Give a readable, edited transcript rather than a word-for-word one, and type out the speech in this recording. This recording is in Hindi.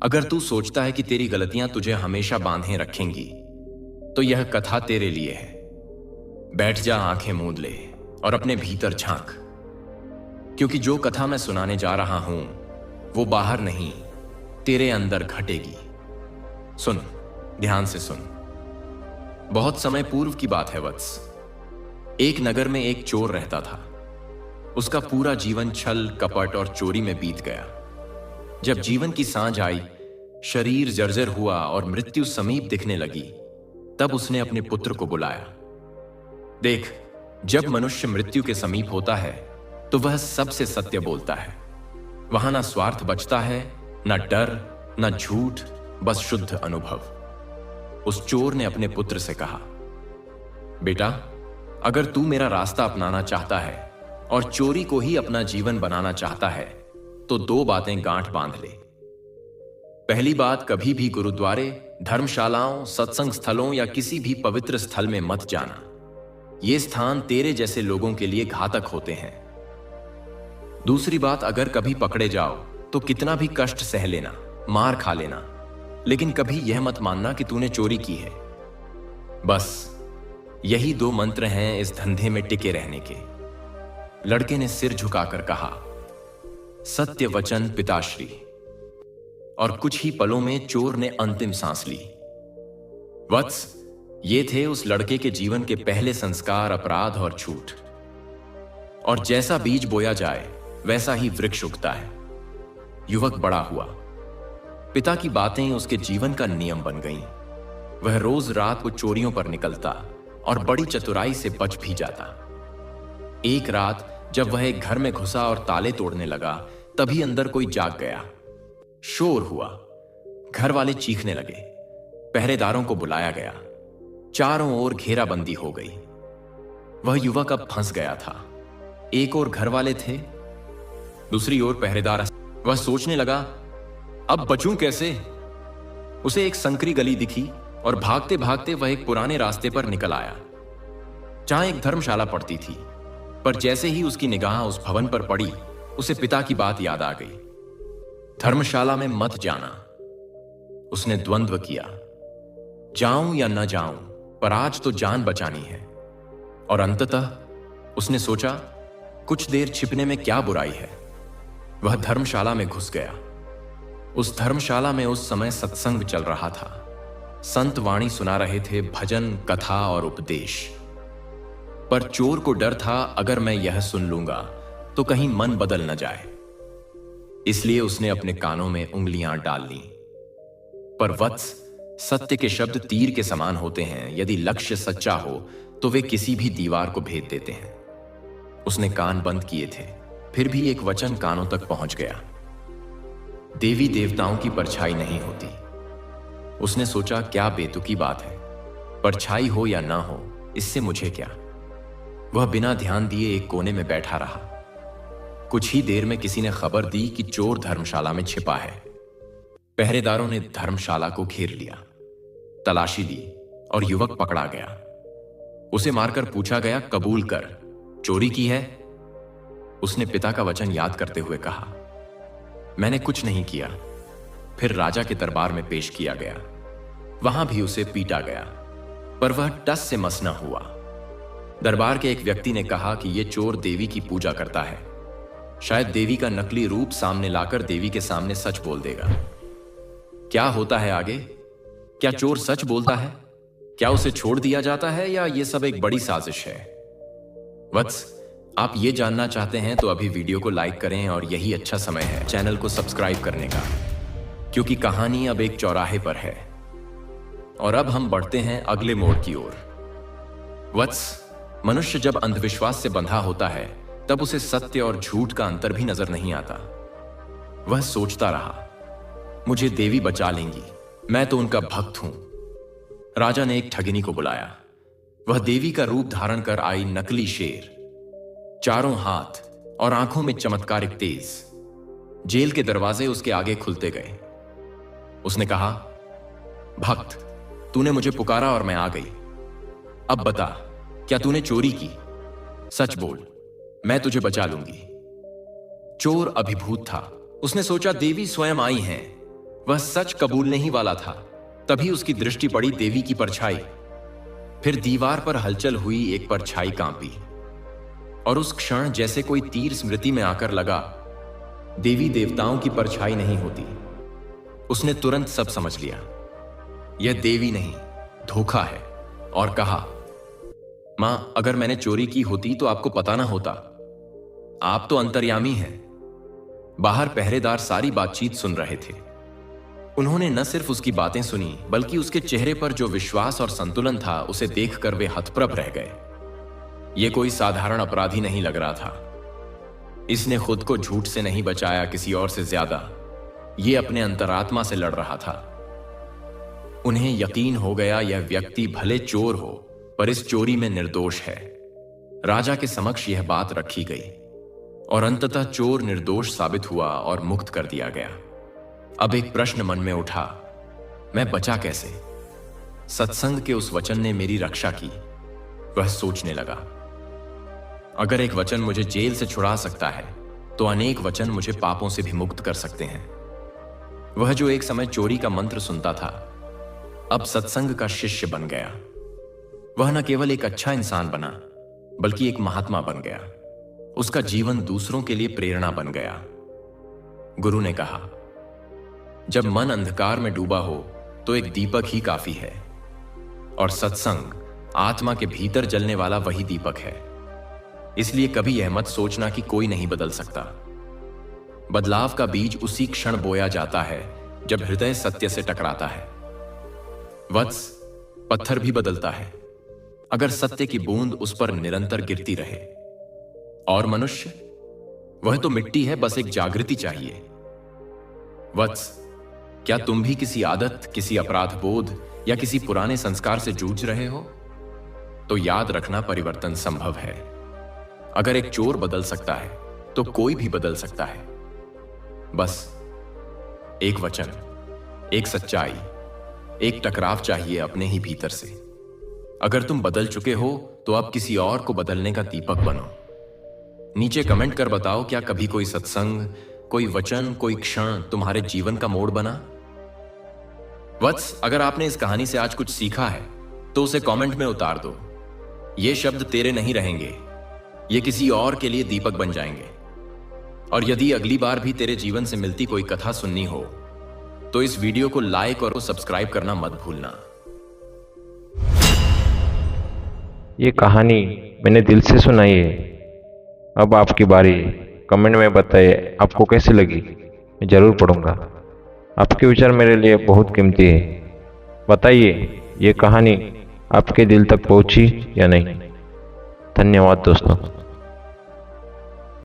अगर तू सोचता है कि तेरी गलतियां तुझे हमेशा बांधे रखेंगी, तो यह कथा तेरे लिए है। बैठ जा, आंखें मूंद ले और अपने भीतर झांक, क्योंकि जो कथा मैं सुनाने जा रहा हूं वो बाहर नहीं, तेरे अंदर घटेगी। सुन, ध्यान से सुन। बहुत समय पूर्व की बात है वत्स। एक नगर में एक चोर रहता था। उसका पूरा जीवन छल, कपट और चोरी में बीत गया। जब जीवन की सांझ आई, शरीर जर्जर हुआ और मृत्यु समीप दिखने लगी, तब उसने अपने पुत्र को बुलाया। देख, जब मनुष्य मृत्यु के समीप होता है तो वह सबसे सत्य बोलता है। वहां ना स्वार्थ बचता है, ना डर, ना झूठ, बस शुद्ध अनुभव। उस चोर ने अपने पुत्र से कहा, बेटा, अगर तू मेरा रास्ता अपनाना चाहता है और चोरी को ही अपना जीवन बनाना चाहता है, तो दो बातें गांठ बांध ले। पहली बात, कभी भी गुरुद्वारे, धर्मशालाओं, सत्संग स्थलों या किसी भी पवित्र स्थल में मत जाना। ये स्थान तेरे जैसे लोगों के लिए घातक होते हैं। दूसरी बात, अगर कभी पकड़े जाओ तो कितना भी कष्ट सह लेना, मार खा लेना, लेकिन कभी यह मत मानना कि तूने चोरी की है। बस यही दो मंत्र हैं इस धंधे में टिके रहने के। लड़के ने सिर झुकाकर कहा, सत्य वचन पिताश्री। और कुछ ही पलों में चोर ने अंतिम सांस ली। वत्स, ये थे उस लड़के के जीवन के पहले संस्कार, अपराध और झूठ। और जैसा बीज बोया जाए वैसा ही वृक्ष उगता है। युवक बड़ा हुआ। पिता की बातें उसके जीवन का नियम बन गईं। वह रोज रात को चोरियों पर निकलता और बड़ी चतुराई से बच भी जाता। एक रात जब वह एक घर में घुसा और ताले तोड़ने लगा, तभी अंदर कोई जाग गया। शोर हुआ, घर वाले चीखने लगे। पहरेदारों को बुलाया गया। चारों ओर घेराबंदी हो गई। वह युवक अब फंस गया था। एक ओर घर वाले थे, दूसरी ओर पहरेदार। वह सोचने लगा, अब बचूं कैसे? उसे एक संकरी गली दिखी और भागते भागते वह एक पुराने रास्ते पर निकल आया, जहां एक धर्मशाला पड़ती थी। पर जैसे ही उसकी निगाह उस भवन पर पड़ी, उसे पिता की बात याद आ गई। धर्मशाला में मत जाना। उसने द्वंद्व किया, जाऊं या न जाऊं, पर आज तो जान बचानी है। और अंततः उसने सोचा, कुछ देर छिपने में क्या बुराई है। वह धर्मशाला में घुस गया। उस धर्मशाला में उस समय सत्संग चल रहा था। संत वाणी सुना रहे थे, भजन, कथा और उपदेश। पर चोर को डर था, अगर मैं यह सुन लूंगा तो कहीं मन बदल न जाए। इसलिए उसने अपने कानों में उंगलियां डाल ली। पर वत्स, सत्य के शब्द तीर के समान होते हैं। यदि लक्ष्य सच्चा हो तो वे किसी भी दीवार को भेद देते हैं। उसने कान बंद किए थे, फिर भी एक वचन कानों तक पहुंच गया, देवी देवताओं की परछाई नहीं होती। उसने सोचा, क्या बेतुकी बात है, परछाई हो या ना हो, इससे मुझे क्या। वह बिना ध्यान दिए एक कोने में बैठा रहा। कुछ ही देर में किसी ने खबर दी कि चोर धर्मशाला में छिपा है। पहरेदारों ने धर्मशाला को घेर लिया, तलाशी ली और युवक पकड़ा गया। उसे मारकर पूछा गया, कबूल कर, चोरी की है? उसने पिता का वचन याद करते हुए कहा, मैंने कुछ नहीं किया। फिर राजा के दरबार में पेश किया गया। वहां भी उसे पीटा गया, पर वह टस से मस न हुआ। दरबार के एक व्यक्ति ने कहा कि यह चोर देवी की पूजा करता है। शायद देवी का नकली रूप सामने लाकर देवी के सामने सच बोल देगा। क्या होता है आगे? क्या चोर सच बोलता है? क्या उसे छोड़ दिया जाता है, या यह सब एक बड़ी साजिश है? वत्स, आप ये जानना चाहते हैं तो अभी वीडियो को लाइक करें, और यही अच्छा समय है चैनल को सब्सक्राइब करने का, क्योंकि कहानी अब एक चौराहे पर है। और अब हम बढ़ते हैं अगले मोड़ की ओर। वत्स, मनुष्य जब अंधविश्वास से बंधा होता है, तब उसे सत्य और झूठ का अंतर भी नजर नहीं आता। वह सोचता रहा, मुझे देवी बचा लेंगी, मैं तो उनका भक्त हूं। राजा ने एक ठगिनी को बुलाया। वह देवी का रूप धारण कर आई, नकली शेर, चारों हाथ और आंखों में चमत्कारिक तेज। जेल के दरवाजे उसके आगे खुलते गए। उसने कहा, भक्त, तूने मुझे पुकारा और मैं आ गई। अब बता, क्या तूने चोरी की? सच बोल, मैं तुझे बचा लूंगी। चोर अभिभूत था। उसने सोचा, देवी स्वयं आई हैं, वह सच कबूलने ही वाला था, तभी उसकी दृष्टि पड़ी देवी की परछाई। फिर दीवार पर हलचल हुई, एक परछाई कांपी और उस क्षण जैसे कोई तीर स्मृति में आकर लगा। देवी देवताओं की परछाई नहीं होती। उसने तुरंत सब समझ लिया, यह देवी नहीं, धोखा है, और कहा, मां, अगर मैंने चोरी की होती तो आपको पता ना होता। आप तो अंतर्यामी हैं। बाहर पहरेदार सारी बातचीत सुन रहे थे। उन्होंने न सिर्फ उसकी बातें सुनी, बल्कि उसके चेहरे पर जो विश्वास और संतुलन था, उसे देखकर वे हतप्रभ रह गए। यह कोई साधारण अपराधी नहीं लग रहा था। इसने खुद को झूठ से नहीं बचाया, किसी और से ज्यादा यह अपने अंतरात्मा से लड़ रहा था। उन्हें यकीन हो गया, यह व्यक्ति भले चोर हो, पर इस चोरी में निर्दोष है। राजा के समक्ष यह बात रखी गई और अंततः चोर निर्दोष साबित हुआ और मुक्त कर दिया गया। अब एक प्रश्न मन में उठा, मैं बचा कैसे? सत्संग के उस वचन ने मेरी रक्षा की। वह सोचने लगा, अगर एक वचन मुझे जेल से छुड़ा सकता है, तो अनेक वचन मुझे पापों से भी मुक्त कर सकते हैं। वह जो एक समय चोरी का मंत्र सुनता था, अब सत्संग का शिष्य बन गया। वह न केवल एक अच्छा इंसान बना, बल्कि एक महात्मा बन गया। उसका जीवन दूसरों के लिए प्रेरणा बन गया। गुरु ने कहा, जब मन अंधकार में डूबा हो तो एक दीपक ही काफी है, और सत्संग आत्मा के भीतर जलने वाला वही दीपक है। इसलिए कभी यह मत सोचना कि कोई नहीं बदल सकता। बदलाव का बीज उसी क्षण बोया जाता है जब हृदय सत्य से टकराता है। वत्स, पत्थर भी बदलता है अगर सत्य की बूंद उस पर निरंतर गिरती रहे। और मनुष्य, वह तो मिट्टी है, बस एक जागृति चाहिए। वत्स, क्या तुम भी किसी आदत, किसी अपराध बोध या किसी पुराने संस्कार से जूझ रहे हो? तो याद रखना, परिवर्तन संभव है। अगर एक चोर बदल सकता है, तो कोई भी बदल सकता है। बस एक वचन, एक सच्चाई, एक टकराव चाहिए अपने ही भीतर से। अगर तुम बदल चुके हो, तो अब किसी और को बदलने का दीपक बनो। नीचे कमेंट कर बताओ, क्या कभी कोई सत्संग, कोई वचन, कोई क्षण तुम्हारे जीवन का मोड़ बना? वत्स, अगर आपने इस कहानी से आज कुछ सीखा है, तो उसे कमेंट में उतार दो। ये शब्द तेरे नहीं रहेंगे, ये किसी और के लिए दीपक बन जाएंगे। और यदि अगली बार भी तेरे जीवन से मिलती कोई कथा सुननी हो, तो इस वीडियो को लाइक और सब्सक्राइब करना मत भूलना। ये कहानी मैंने दिल से सुनाई है। अब आपकी बारी। कमेंट में बताइए आपको कैसी लगी, मैं ज़रूर पढ़ूंगा। आपके विचार मेरे लिए बहुत कीमती है। बताइए, ये कहानी आपके दिल तक पहुंची या नहीं। धन्यवाद दोस्तों।